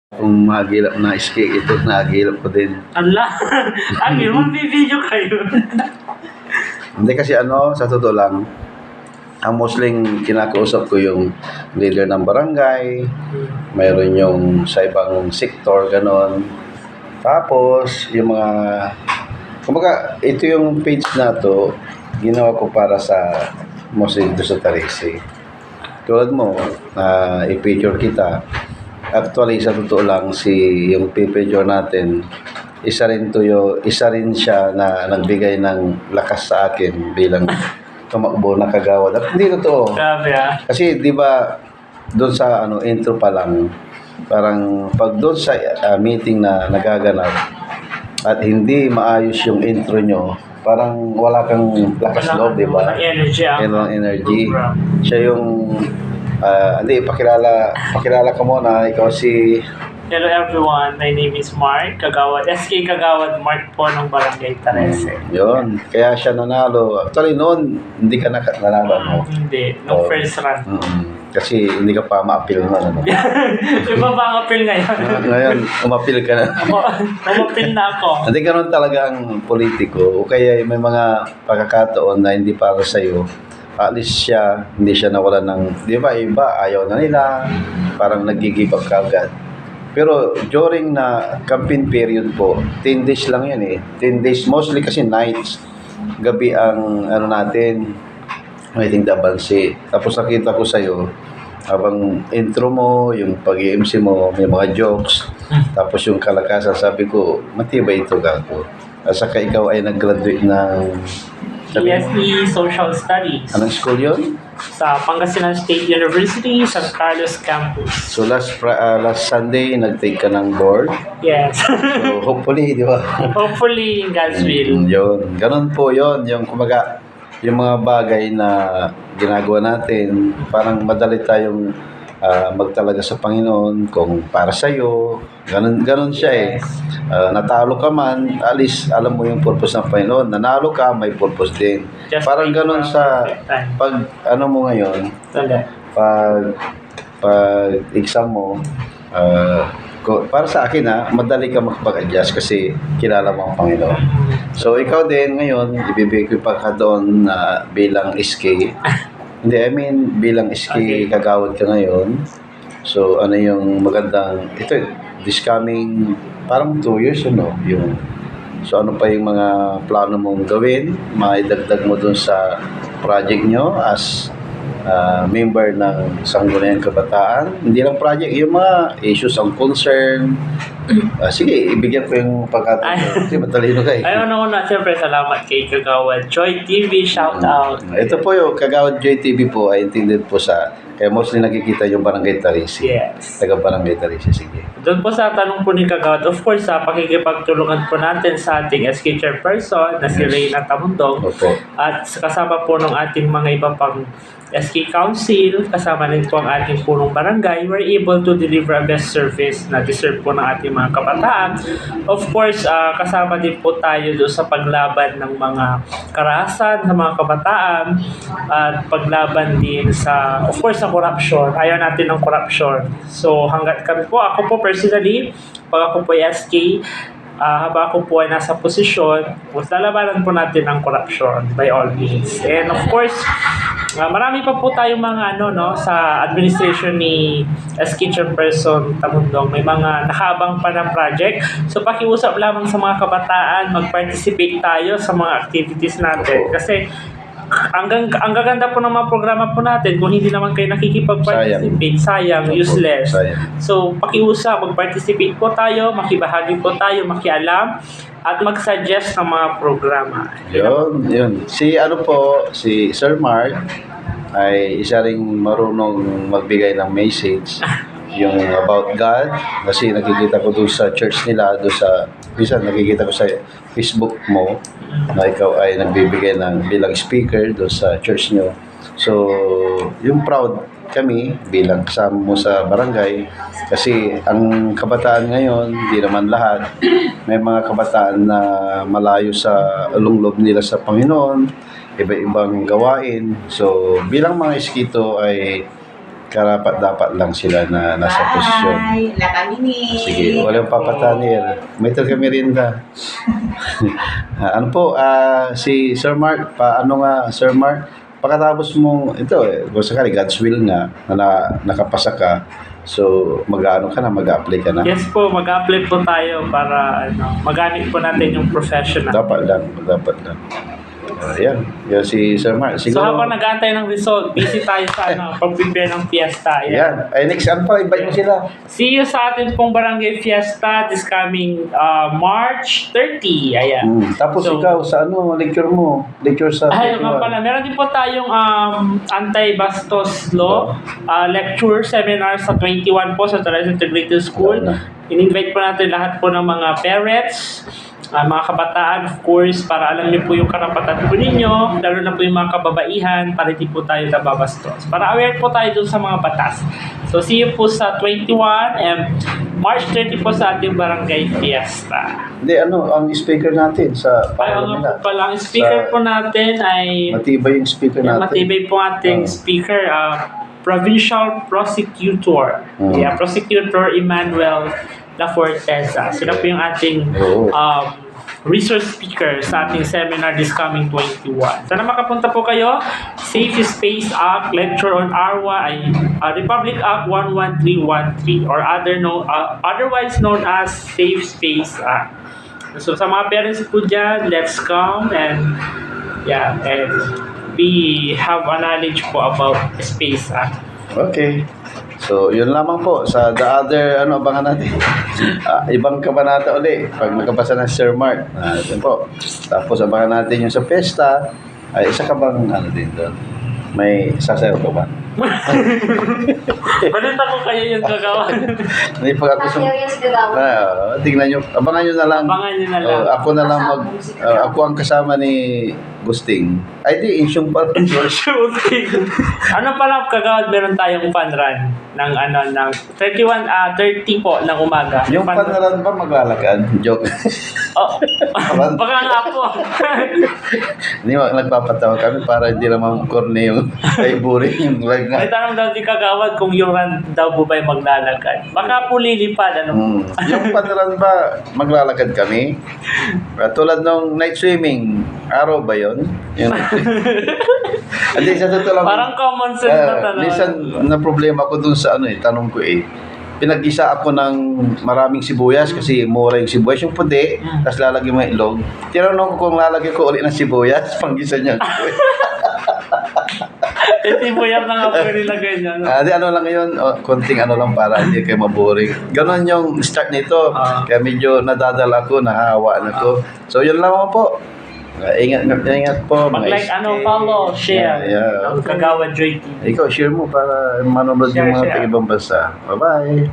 Kung mahagilap na iski, ito nahagilap ko din. Allah, ang mag-video kayo. Hindi kasi sa totoo lang, ang mostly kinakausap ko yung leader ng barangay, mayroon yung sa ibang sektor, ganon. Tapos, yung mga, kumbaga, ito yung page na to, ginawa ko para sa mostly dito sa Tarisi. Tulad mo, i-picture kita. Actually, sa totoo lang, yung picture natin, isa rin siya na nagbigay ng lakas sa akin bilang tumakbo na kagawad. At hindi totoo. Grabe Kasi di ba doon sa intro pa lang, parang pag doon sa meeting na nagaganap at hindi maayos yung intro nyo, parang wala kang lakas loob, di ba? Energy. Siya yung hindi, pakilala ka muna. Ikaw si... Hello everyone, my name is Mark Kagawad, SK Kagawad Mark po ng Barangay Tarese. Yun, kaya siya nanalo. Actually noon, hindi ka nanalo, no? Hindi, no first run. Kasi hindi ka pa ma-appeal na, ano? Iba ba ang appeal ngayon? Ngayon, umapil ka na. Umapil na ako. Hindi ganun talaga ang politiko. O kaya may mga pagkakataon na hindi para sa'yo. At least hindi siya nawala ng, di ba, iba, ayaw na nila. Parang nag-give up ka agad. Pero during na campaign period po, 10 days lang yun eh. 10 days, mostly kasi nights. Gabi ang natin, waiting the bansi. Tapos nakita ko sa'yo, habang intro mo, yung pag-MC mo, may mga jokes. Tapos yung kalakasan, sabi ko, matibay ito gago. At saka ikaw ay nag-graduate ng... PSE Social Studies. Anong school yun? Sa Pangasinan State University, San Carlos Campus. So last Sunday, nag-take ka ng board. Yes. So hopefully, di ba? Hopefully, in God's will. Yun. Ganun po yun. Yung kumaga, yung mga bagay na ginagawa natin, parang madali tayong magtalaga sa Panginoon kung para sa'yo. Ganun siya eh. Natalo ka man, at least alam mo yung purpose ng Panginoon. Nanalo ka, may purpose din. Just Parang ganun sa pag mo ngayon, pag exam mo, para sa akin madali ka makapag-adjust kasi kilala mo ang Panginoon. So ikaw din ngayon, ibibigay ko pa ka doon bilang SK. Hindi, I mean bilang SK kagawad ka ngayon. So ano yung magandang, ito this coming parang 2 years so ano pa yung mga plano mong gawin, maidagdag mo doon sa project nyo as member ng Sangguniang Kabataan. Hindi lang project, yung mga issues ang concern. Sige, ibigyan ko yung pagkataon. Kasi matalino ka eh. Ay, una, siyempre, salamat kay Kagawad Joy TV. Shout out. Ito po yung Kagawad Joy TV po ay intended po kaya mostly nakikita yung Barangay Tarisi. Yes. Taga Barangay Tarisi, sige. Doon po sa tanong po ni Kagawad, of course, pakikipagtulungan po natin sa ating SK Chairperson na si Reyna Tamundong. Opo. At kasama po ng ating mga iba pang SK Council, kasama din po ang ating punong barangay, we're able to deliver a best service na deserve po ng ating mga kabataan. Of course, kasama din po tayo doon sa paglaban ng mga karahasan ng mga kabataan at paglaban din sa, of course, sa corruption. Ayaw natin ng corruption. So, hanggat kami po, ako po personally, pag ako po ay SK, habang ako po ay nasa posisyon, lalabanan po natin ang corruption by all means. And of course, marami pa po tayong mga sa administration ni SK Chairperson Tamundong. May mga nakaabang pa ng project. So pakiusap lamang sa mga kabataan, mag-participate tayo sa mga activities natin. Kasi ang gaganda po ng mga programa po natin kung hindi naman kayo nakikipag-participate, sayang, useless. So, pakiusap, mag-participate po tayo, makibahagi po tayo, makialam, at mag-suggest ng mga programa. Yun. Si Sir Mark ay isa ring marunong magbigay ng message yung about God, kasi nakikita ko doon sa church nila, nakikita ko sa Facebook mo na ikaw ay nagbibigay ng bilang speaker doon sa church nyo. So, yung proud kami bilang kasama mo sa barangay kasi ang kabataan ngayon, hindi naman lahat. May mga kabataan na malayo sa loob nila sa Panginoon, iba-ibang gawain. So, bilang mga iskito ay karapat-dapat lang sila na nasa posisyon. Bye! Wala kami ni. Sige, walang papatanir. May taga merinda. Ano po, si Sir Mark, paano nga, Sir Mark, pagkatapos mong, ito kung sakali, God's will nga, na nakapasa ka, so, mag-ano ka na, mag-apply ka na? Yes po, mag-apply po tayo para magamit po natin yung professional. Dapat lang. Yan si Sir Mark. So Siguro, habang nag-aantay ng result, busy tayo sa pag-prepare ng fiesta. yan. Ay, next ano pa, invite mo sila. See you sa atin pong barangay fiesta this coming March 30. Ayan. Tapos So, ikaw, sa lecture mo? Lecture sa... Ay, nga pala. Meron din po tayong anti-bastos law lecture seminar sa 21 po sa Torres Integrated School. In-invite po natin lahat po ng mga parents, mga kabataan, of course, para alam niyo po yung karapatan po ninyo, lalo na po yung mga kababaihan, para hindi po tayo nababastos. Para aware po tayo dun sa mga batas. So, see you po sa 21 and March 30 po sa ating barangay fiesta. Hindi, ang speaker natin sa Ay, pangalan nga nila. po pala, ang speaker po natin ay... Matibay yung speaker natin. Matibay po ating speaker, Provincial Prosecutor. Yeah, Prosecutor Emmanuel La Forteza. Sila po yung ating resource speaker sa ating seminar this coming 21. Sana makapunta po kayo. Safe Space Act, Lecture on ARWA ay Republic Act 11313 or otherwise known as Safe Space Act. So sa mga parents po dyan, let's come and we have a knowledge po about Space Act. Okay. So, yun lamang po. Sa the other, abangan natin. Ibang kabanata uli. Pag nakapasa na si Sir Mark. Yun po. Tapos, abangan natin yung sa pesta. Ay, isa ka bang, din doon? May sasayaw ka ba? Balita ko kayo yung gagawa. Hindi pag ako tingnan nyo. Abangan nyo na lang. Abangan nyo na lang. Ako na lang ako ang kasama ni Gusting. Ay, di, insyong pa rin. Shooting. Ano pala kagawad, meron tayong fun run ng 30 po ng umaga. Yung panaran ba maglalakad? Joke. Oh, baka nga po. Hindi, nagpapatawa kami para hindi naman corny yung ay boring yung live nga. May tanong daw si kagawad kung yung run daw po ba'y maglalakad. Baka po lilipad, Yung panaran ba maglalakad kami? Tulad ng night swimming, araw ba yun? Yung hindi, sa totoo lang. Parang common sense na tanong. Minsan, na problema ko dun sa tanong ko pinag-isa ako ng maraming sibuyas kasi mura yung sibuyas, yung puti, tapos lalagyan mo yung itlog. Tinanong ko kung lalagyan ko ulit ng sibuyas, panggisa niya. Sibuyas na nga po nilagay niya. Di lang yun, konting lang para hindi kayo maboring. Ganon yung start nito. Kaya medyo nadadala ako, nahahawa na ko. So yun lang po. Ingat po. Mag-like, follow, share. Yeah. Ang Kagawad Joy TV. Ikaw, share mo para manonood yung mga Share. taga-ibang bansa. Bye-bye.